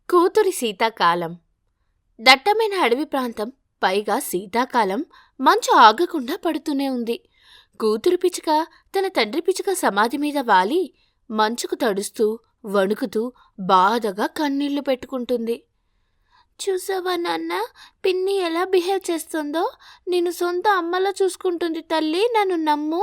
కూతురి శీతాకాలం. దట్టమైన అడవి ప్రాంతం. పైగా శీతాకాలం. మంచు ఆగకుండా పడుతూనే ఉంది. కూతురు పిచ్చుక తన తండ్రి పిచ్చుక సమాధి మీద వాలి మంచుకు తడుస్తూ వణుకుతూ బాధగా కన్నీళ్లు పెట్టుకుంటుంది. చూసావా నాన్న, పిన్ని ఎలా బిహేవ్ చేస్తుందో? నేను సొంత అమ్మలా చూసుకుంటుంది తల్లి, నన్ను నమ్ము.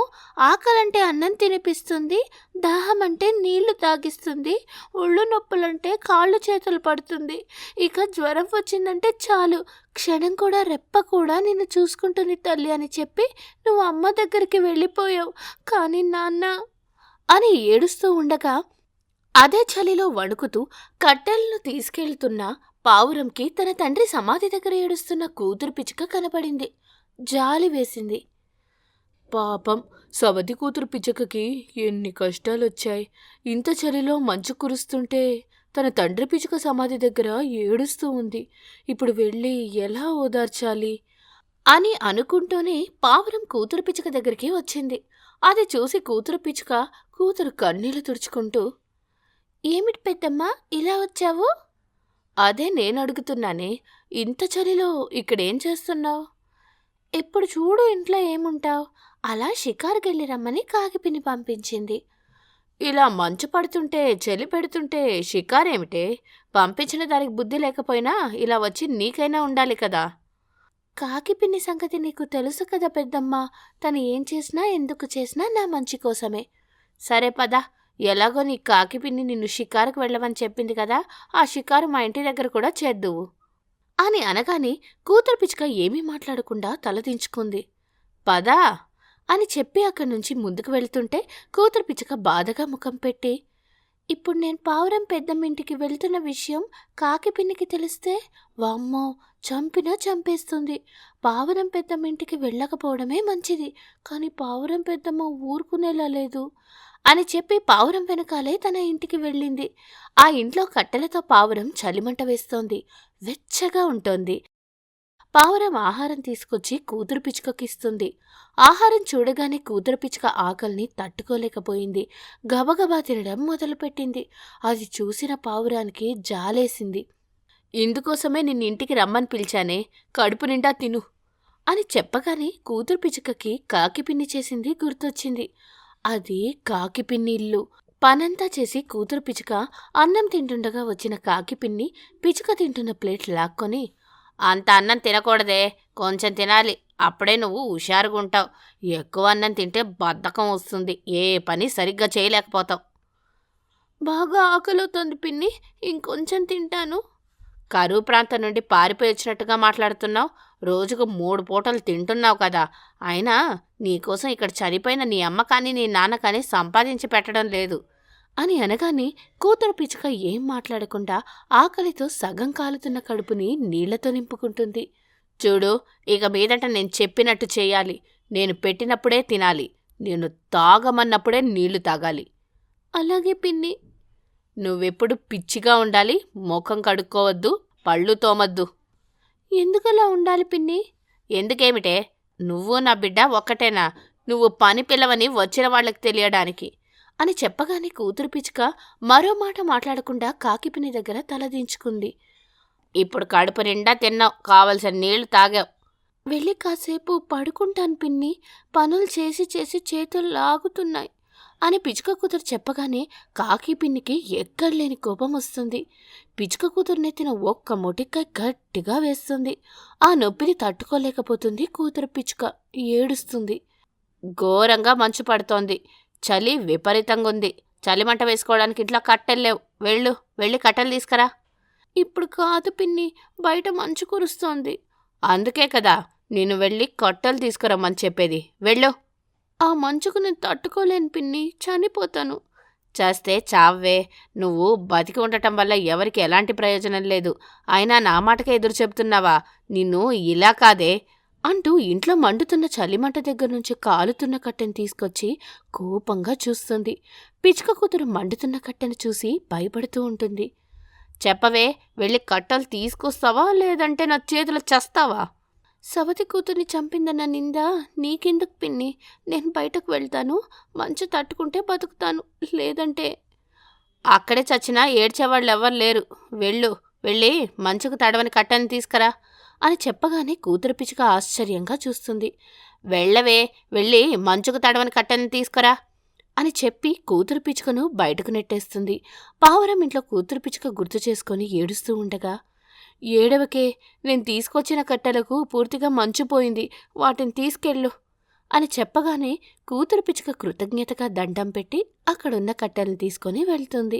ఆకలంటే అన్నం తినిపిస్తుంది, దాహం అంటే నీళ్లు తాగిస్తుంది, ఒళ్ళు నొప్పులంటే కాళ్ళు చేతులు పడుతుంది, ఇక జ్వరం వచ్చిందంటే చాలు క్షణం కూడా రెప్ప కూడా నిన్ను చూసుకుంటుంది తల్లి అని చెప్పి నువ్వు అమ్మ దగ్గరికి వెళ్ళిపోయావు. కానీ నాన్న అని ఏడుస్తూ ఉండగా అదే చలిలో వణుకుతూ కట్టెలను తీసుకెళ్తున్న పావురంకి తన తండ్రి సమాధి దగ్గర ఏడుస్తున్న కూతురు పిచ్చుక కనపడింది. జాలి వేసింది. పాపం, సవతి కూతురు పిచ్చుకకి ఎన్ని కష్టాలొచ్చాయి. ఇంత చలిలో మంచు కురుస్తుంటే తన తండ్రి పిచ్చుక సమాధి దగ్గర ఏడుస్తూ ఉంది. ఇప్పుడు వెళ్ళి ఎలా ఓదార్చాలి అని అనుకుంటూనే పావురం కూతురు పిచ్చుక దగ్గరికి వచ్చింది. అది చూసి కూతురు పిచ్చుక కూతురు కన్నీళ్లు తుడుచుకుంటూ, ఏమిటి పెద్దమ్మా ఇలా వచ్చావు? అదే నేను అడుగుతున్నానే, ఇంత చలిలో ఇక్కడేం చేస్తున్నావు? ఎప్పుడు చూడు ఇంట్లో ఏముంటావు? అలా షికారుకెళ్ళి రమ్మని కాకిపిన్ని పంపించింది. ఇలా మంచు పడుతుంటే చలి పెడుతుంటే షికారేమిటే? పంపించిన దానికి బుద్ధి లేకపోయినా ఇలా వచ్చి నీకైనా ఉండాలి కదా. కాకిపిన్ని సంగతి నీకు తెలుసు కదా పెద్దమ్మా. తను ఏం చేసినా ఎందుకు చేసినా నా మంచి కోసమే. సరే పద, ఎలాగో నీ కాకిపిన్ని నిన్ను షికారుకు వెళ్ళమని చెప్పింది కదా, ఆ షికారు మా ఇంటి దగ్గర కూడా చేద్దువు అని అనగానే కూతురు పిచ్చుక ఏమీ మాట్లాడకుండా తలదించుకుంది. పదా అని చెప్పి అక్కడి నుంచి ముందుకు వెళ్తుంటే కూతురు పిచ్చుక బాధగా ముఖం పెట్టి, ఇప్పుడు నేను పావురం పెద్దమ్మింటికి వెళ్తున్న విషయం కాకిపిన్నికి తెలిస్తే వామ్మో చంపినా చంపేస్తుంది. పావురం పెద్దమ్మింటికి వెళ్ళకపోవడమే మంచిది. కానీ పావురం పెద్దమ్మ ఊరుకునేలా లేదు అని చెప్పి పావురం వెనకాలే తన ఇంటికి వెళ్ళింది. ఆ ఇంట్లో కట్టెలతో పావురం చలిమంట వేస్తోంది. వెచ్చగా ఉంటోంది. పావురం ఆహారం తీసుకొచ్చి కూతురు పిచ్చుకకిస్తుంది. ఆహారం చూడగానే కూతురు పిచ్చుక ఆకలిని తట్టుకోలేకపోయింది. గబగబా తినడం మొదలుపెట్టింది. అది చూసిన పావురానికి జాలేసింది. ఇందుకోసమే నిన్నింటికి రమ్మని పిలిచానే, కడుపు నిండా తిను అని చెప్పగానే కూతురు పిచ్చుకకి కాకిపిన్ని చేసింది గుర్తొచ్చింది. అది కాకిపిన్ని ఇల్లు. పనంతా చేసి కూతురు పిచ్చుక అన్నం తింటుండగా వచ్చిన కాకిపిన్ని పిచ్చుక తింటున్న ప్లేట్ లాక్కొని, అంత అన్నం తినకూడదే, కొంచెం తినాలి, అప్పుడే నువ్వు హుషారుగుంటావు. ఎక్కువ అన్నం తింటే బద్ధకం వస్తుంది, ఏ పని సరిగ్గా చేయలేకపోతావు. బాగా ఆకలితోంది పిన్ని, ఇంకొంచెం తింటాను. కరువు ప్రాంతం నుండి పారిపోయి వచ్చినట్టుగా మాట్లాడుతున్నావు. రోజుకు 3 పూటలు తింటున్నావు కదా. అయినా నీకోసం ఇక్కడ చనిపోయిన నీ అమ్మ కానీ నీ నాన్న కానీ సంపాదించి పెట్టడం లేదు అని అనగానే కూతురు పిచ్చుక ఏం మాట్లాడకుండా ఆకలితో సగం కాలుతున్న కడుపుని నీళ్లతో నింపుకుంటుంది. చూడు, ఇక మీదట నేను చెప్పినట్టు చేయాలి. నేను పెట్టినప్పుడే తినాలి. నేను తాగమన్నప్పుడే నీళ్లు తాగాలి. అలాగే పిన్ని. నువ్వెప్పుడు పిచ్చిగా ఉండాలి. ముఖం కడుక్కోవద్దు, పళ్ళు తోమద్దు. ఎందుకలా ఉండాలి పిన్ని? ఎందుకేమిటే? నువ్వు నా బిడ్డ ఒక్కటేనా? నువ్వు పని పిల్లవని వచ్చిన వాళ్ళకి తెలియడానికి అని చెప్పగానే కూతురు పిచ్చుక మరో మాట మాట్లాడకుండా కాకిపిన్ని దగ్గర తలదించుకుంది. ఇప్పుడు కడుపు నిండా తిన్నావు, కావలసిన నీళ్లు తాగావు. వెళ్ళి కాసేపు పడుకుంటాను పిన్ని, పనులు చేసి చేసి చేతులు లాగుతున్నాయి అని పిచ్చుక కూతురు చెప్పగానే కాకిపిన్నికి ఎక్కడలేని కోపం వస్తుంది. పిచ్చుక కూతురు నెత్తిన ఒక్క మొటిక్కాయ గట్టిగా వేస్తుంది. ఆ నొప్పిని తట్టుకోలేకపోతుంది కూతురు పిచ్చుక. ఏడుస్తుంది. ఘోరంగా మంచు పడుతోంది. చలి విపరీతంగా ఉంది. చలిమంట వేసుకోవడానికి ఇంట్లో కట్టెల్లేవు. వెళ్ళి కట్టెలు తీసుకురా. ఇప్పుడు కాదు పిన్ని, బయట మంచు కురుస్తోంది. అందుకే కదా నేను వెళ్ళి కట్టెలు తీసుకురమ్మని చెప్పేది. వెళ్ళు. ఆ మంచుకు నేను తట్టుకోలేను పిన్ని, చనిపోతాను. చేస్తే చావ్వే. నువ్వు బతికి ఉండటం వల్ల ఎవరికి ఎలాంటి ప్రయోజనం లేదు. అయినా నా మాటకే ఎదురు చెబుతున్నావా? నిన్ను ఇలా కాదే అంటూ ఇంట్లో మండుతున్న చలిమంట దగ్గర నుంచి కాలుతున్న కట్టెను తీసుకొచ్చి కోపంగా చూస్తుంది. పిచ్చుక కూతురు మండుతున్న కట్టెను చూసి భయపడుతూ ఉంటుంది. చెప్పవే, వెళ్ళి కట్టెలు తీసుకొస్తావా లేదంటే నా చేతులు చస్తావా? సవతి కూతుర్ని చంపిందన్న నింద నీకెందుకు పిన్ని? నేను బయటకు వెళ్తాను. మంచు తట్టుకుంటే బతుకుతాను, లేదంటే అక్కడే చచ్చినా ఏడ్చేవాళ్ళు ఎవ్వరు లేరు. వెళ్ళు. వెళ్ళి మంచుకు తడవని కట్టెను తీసుకురా అని చెప్పగానే కూతురు పిచ్చుక ఆశ్చర్యంగా చూస్తుంది. వెళ్ళవే, వెళ్ళి మంచుకు తడవని కట్టెను తీసుకురా అని చెప్పి కూతురు పిచ్చుకను బయటకు నెట్టేస్తుంది. పావురం ఇంట్లో కూతురు పిచ్చుక గుర్తు చేసుకొని ఏడుస్తూ ఉండగా, ఏడవకే, నేను తీసుకొచ్చిన కట్టెలకు పూర్తిగా మంచుపోయింది, వాటిని తీసుకెళ్ళు అని చెప్పగానే కూతురు పిచ్చుక కృతజ్ఞతగా దండం పెట్టి అక్కడున్న కట్టెలను తీసుకొని వెళ్తుంది.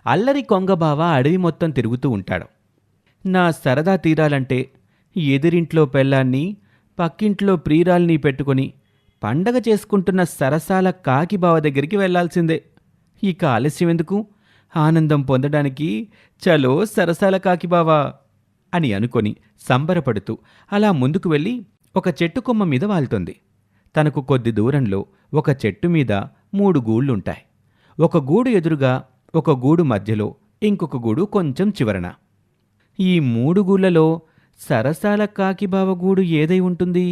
అల్లరి కొంగబావ అడవి మొత్తం తిరుగుతూ ఉంటాడు. నా సరదా తీరాలంటే ఎదిరింట్లో పెళ్ళాన్ని, పక్కింట్లో ప్రియురాల్ని పెట్టుకుని పండగ చేసుకుంటున్న సరసాల కాకిబావ దగ్గరికి వెళ్లాల్సిందే. ఇక ఆలస్యం ఎందుకు, ఆనందం పొందడానికి చలో సరసాల కాకిబావా అని అనుకొని సంబరపడుతూ అలా ముందుకు వెళ్ళి ఒక చెట్టు కొమ్మ మీద వాలుతుంది. తనకు కొద్ది దూరంలో ఒక చెట్టు మీద 3 గూళ్ళుంటాయి. ఒక గూడు ఎదురుగా, ఒక గూడు మధ్యలో, ఇంకొక గూడు కొంచెం చివరన. ఈ 3 గూళ్ళలో సరసాల కాకిబావ గూడు ఏదై ఉంటుంది?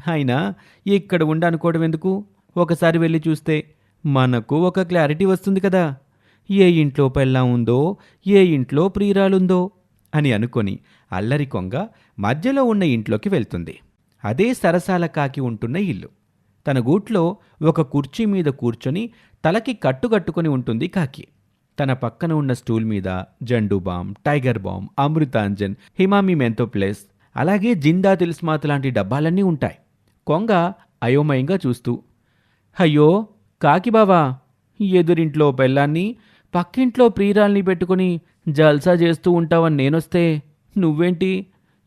అయినా ఇక్కడ ఉండనుకోవడం ఎందుకు, ఒకసారి వెళ్ళి చూస్తే మనకు ఒక క్లారిటీ వస్తుంది కదా. ఏ ఇంట్లో పెళ్ళాం ఉందో, ఏ ఇంట్లో ప్రియురాలుందో అని అనుకొని అల్లరి కొంగ మధ్యలో ఉన్న ఇంట్లోకి వెళ్తుంది. అదే సరసాల కాకి ఉంటున్న ఇల్లు. తన గూట్లో ఒక కుర్చీ మీద కూర్చొని తలకి కట్టుకట్టుకొని ఉంటుంది కాకి. తన పక్కన ఉన్న స్టూల్ మీద Zandu balm, tiger balm, Amrutanjan, Himani Mentho plus, అలాగే జిందా తిల్స్మాత్ లాంటి డబ్బాలన్నీ ఉంటాయి. కొంగ అయోమయంగా చూస్తూ, అయ్యో కాకిబావా, ఎదురింట్లో పెళ్ళాన్ని, పక్కింట్లో ప్రియురాల్ని పెట్టుకుని జల్సా చేస్తూ ఉంటావని నేనొస్తే నువ్వేంటి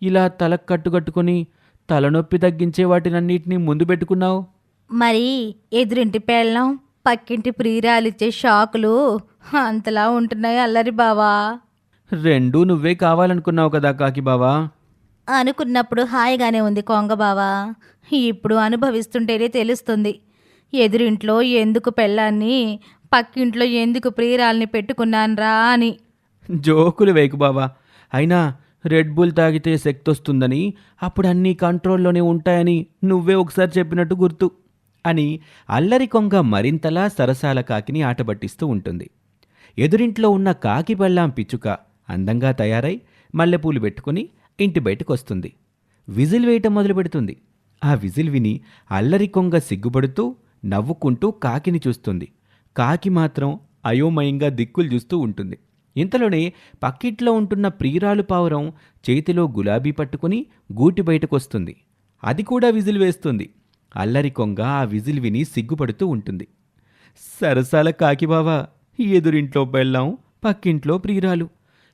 ఇలా తలకు కట్టుకట్టుకుని తలనొప్పి తగ్గించే వాటినన్నిటినీ ముందు పెట్టుకున్నావు? మరి ఎదురింటి పెళ్ళం, పక్కింటి ప్రియురాలిచ్చే షాకులు అంతలా ఉంటున్నాయి అల్లరి బావా. రెండూ నువ్వే కావాలనుకున్నావు కదా కాకిబావా. అనుకున్నప్పుడు హాయిగానే ఉంది కొంగ బావా. ఇప్పుడు అనుభవిస్తుంటేనే తెలుస్తుంది, ఎదురింట్లో ఎందుకు పెళ్ళాన్ని, పక్కింట్లో ఎందుకు ప్రియురాల్ని పెట్టుకున్నాన్రా అని. జోకులు వేకు బావా. అయినా రెడ్ బుల్ తాగితే శక్తి వస్తుందని, అప్పుడు అన్నీ కంట్రోల్లోనే ఉంటాయని నువ్వే ఒకసారి చెప్పినట్టు గుర్తు అని అల్లరి కొంగ మరింతలా సరసాల కాకిని ఆటబట్టిస్తూ ఉంటుంది. ఎదురింట్లో ఉన్న కాకి పెళ్ళాం పిచ్చుక అందంగా తయారై మల్లెపూలు పెట్టుకుని ఇంటి బయటకొస్తుంది. విజిల్ వేయటం మొదలు పెడుతుంది. ఆ విజిల్ విని అల్లరి కొంగ సిగ్గుపడుతూ నవ్వుకుంటూ కాకిని చూస్తుంది. కాకి మాత్రం అయోమయంగా దిక్కులు చూస్తూ ఉంటుంది. ఇంతలోనే పక్కింట్లో ఉంటున్న ప్రియురాలు పావురం చేతిలో గులాబీ పట్టుకుని గూటి బయటకొస్తుంది. అది కూడా విజిల్ వేస్తుంది. అల్లరి కొంగ ఆ విజిల్ విని సిగ్గుపడుతూ ఉంటుంది. సరసాల కాకిబావా, ఎదురింట్లో పెళ్ళాం, పక్కింట్లో ప్రియురాలు,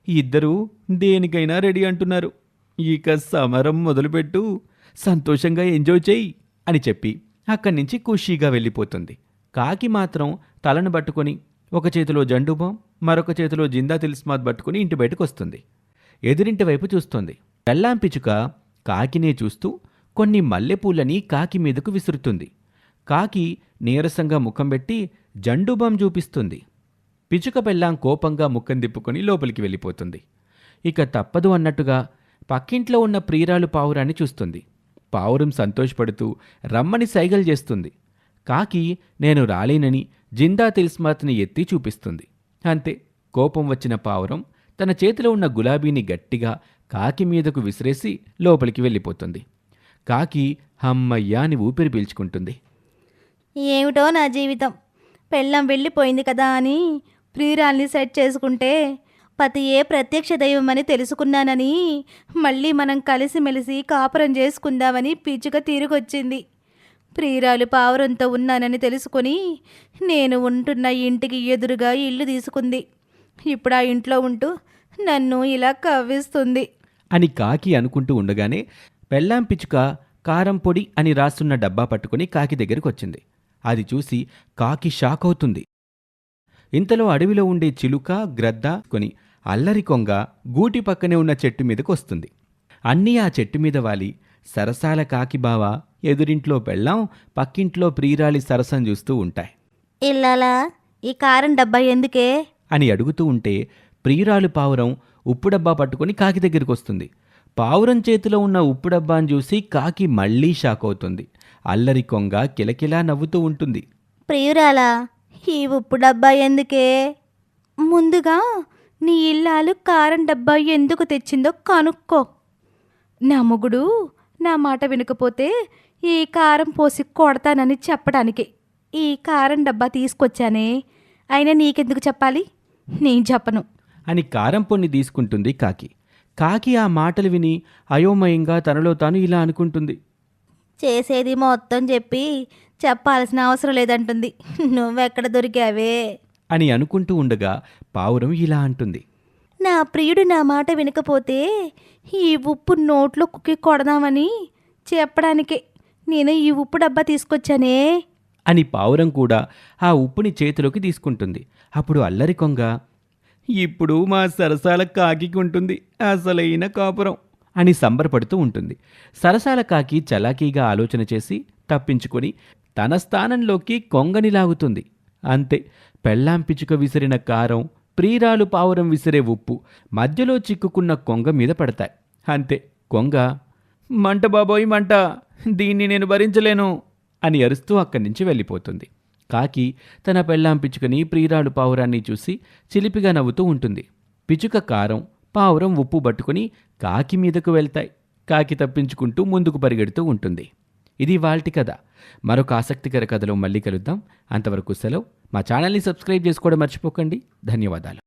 ఇద్దరూ దేనికైనా రెడీ అంటున్నారు. ఇక సమరం మొదలుపెట్టు, సంతోషంగా ఎంజాయ్ చెయ్యి అని చెప్పి అక్కడి నుంచి ఖుషీగా వెళ్ళిపోతుంది. కాకి మాత్రం తలను పట్టుకొని ఒక చేతిలో జండుబాం, మరొక చేతిలో జిందా తిల్స్మాత్ పట్టుకుని ఇంటి బయటకు వస్తుంది. ఎదురింటి వైపు చూస్తోంది. పెళ్ళాం పిచ్చుక కాకినే చూస్తూ కొన్ని మల్లెపూలని కాకి మీదకు విసురుతుంది. కాకి నీరసంగా ముఖం పెట్టి జండుబాం చూపిస్తుంది. పిచ్చుక పెళ్ళాం కోపంగా ముఖం తిప్పుకొని లోపలికి వెళ్ళిపోతుంది. ఇక తప్పదు అన్నట్టుగా పక్కింట్లో ఉన్న ప్రియురాలు పావురాన్ని చూస్తుంది. పావురం సంతోషపడుతూ రమ్మని సైగలు చేస్తుంది. కాకి నేను రాలేనని జిందా తిల్స్మాత్ని ఎత్తి చూపిస్తుంది. అంతే, కోపం వచ్చిన పావురం తన చేతిలో ఉన్న గులాబీని గట్టిగా కాకి మీదకు విసిరేసి లోపలికి వెళ్ళిపోతుంది. కాకి హమ్మయ్యా అని ఊపిరి పీల్చుకుంటుంది. ఏమిటో నా జీవితం, పెళ్ళం వెళ్ళిపోయింది కదా అని ప్రియురాల్ని సెట్ చేసుకుంటే పతియే ప్రత్యక్ష దైవమని తెలుసుకున్నానని మళ్ళీ మనం కలిసిమెలిసి కాపురం చేసుకుందామని పిచ్చుక తిరిగొచ్చింది. ప్రియురాలు పావురంతో ఉన్నానని తెలుసుకొని నేను ఉంటున్న ఇంటికి ఎదురుగా ఇల్లు తీసుకుంది. ఇప్పుడు ఆ ఇంట్లో ఉంటూ నన్ను ఇలా కవ్విస్తుంది అని కాకి అనుకుంటూ ఉండగానే పెళ్ళాం పిచ్చుక కారం పొడి అని రాస్తున్న డబ్బా పట్టుకుని కాకి దగ్గరికి వచ్చింది. అది చూసి కాకి షాక్ అవుతుంది. ఇంతలో అడవిలో ఉండే చిలుక, గ్రద్ద కొని అల్లరి కొంగ గూటి పక్కనే ఉన్న చెట్టు మీదకు వస్తుంది. అన్నీ ఆ చెట్టు మీద వాలి సరసాల కాకి బావ ఎదురింట్లో పెళ్ళాం, పక్కింట్లో ప్రియురాలి సరసం చూస్తూ ఉంటాయి. ఇల్లాలా, ఈ కారం డబ్బా ఎందుకే అని అడుగుతూ ఉంటే ప్రియురాలు పావురం ఉప్పు డబ్బా పట్టుకుని కాకి దగ్గరికి వస్తుంది. పావురం చేతిలో ఉన్న ఉప్పు డబ్బాను చూసి కాకి మళ్లీ షాక్ అవుతుంది. అల్లరి కొంగ కిలకిలా నవ్వుతూ ఉంటుంది. ప్రియురాలా, ఈ ఉప్పు డబ్బా ఎందుకే ముందుగా నీ ఇల్లాలు కారం డబ్బా ఎందుకు తెచ్చిందో కనుక్కో. నా మొగుడు నా మాట వినకపోతే ఈ కారం పోసి కొడతానని చెప్పడానికి ఈ కారం డబ్బా తీసుకొచ్చానే. అయినా నీకెందుకు చెప్పాలి? నేను చెప్పను. అని కారం పొన్ని తీసుకుంటుంది కాకి. కాకి ఆ మాటలు విని అయోమయంగా తనలో తాను ఇలా అనుకుంటుంది. చేసేది మొత్తం చెప్పాల్సిన అవసరం లేదంటుంది. నువ్వెక్కడ దొరికావే? అని అనుకుంటూ ఉండగా పావురం ఇలా అంటుంది. నా ప్రియుడు నా మాట వినకపోతే ఈ ఉప్పు నోట్లో కుక్కి కొడదామని చెప్పడానికే నేను ఈ ఉప్పు డబ్బా తీసుకొచ్చానే. అని పావురం కూడా ఆ ఉప్పుని చేతిలోకి తీసుకుంటుంది. అప్పుడు అల్లరి కొంగ, ఇప్పుడు మా సరసాల కాకికి ఉంటుంది అసలైన కాపురం అని సంబరపడుతూ ఉంటుంది. సరసాల కాకి చలాకీగా ఆలోచన చేసి తప్పించుకొని తన స్థానంలోకి కొంగని లాగుతుంది. అంతే, పెళ్ళాం పిచుక విసిరిన కారం, ప్రియురాలు పావురం విసిరే ఉప్పు మధ్యలో చిక్కుకున్న కొంగ మీద పడతాయి. అంతే, కొంగ మంట బాబోయ్ మంట, దీన్ని నేను భరించలేను అని అరుస్తూ అక్కడి నుంచి వెళ్ళిపోతుంది. కాకి తన పెళ్ళాం పిచుకని, ప్రియురాలు పావురాన్ని చూసి చిలిపిగా నవ్వుతూ ఉంటుంది. పిచుక కారం, పావురం ఉప్పు పట్టుకుని కాకి మీదకు వెళ్తాయి. కాకి తప్పించుకుంటూ ముందుకు పరిగెడుతూ ఉంటుంది. ఇది వాల్టి కథ. మరొక ఆసక్తికర కథలో మళ్ళీ కలుద్దాం. అంతవరకు సెలవు. మా ఛానల్ని సబ్స్క్రైబ్ చేసుకోవడం మర్చిపోకండి. ధన్యవాదాలు.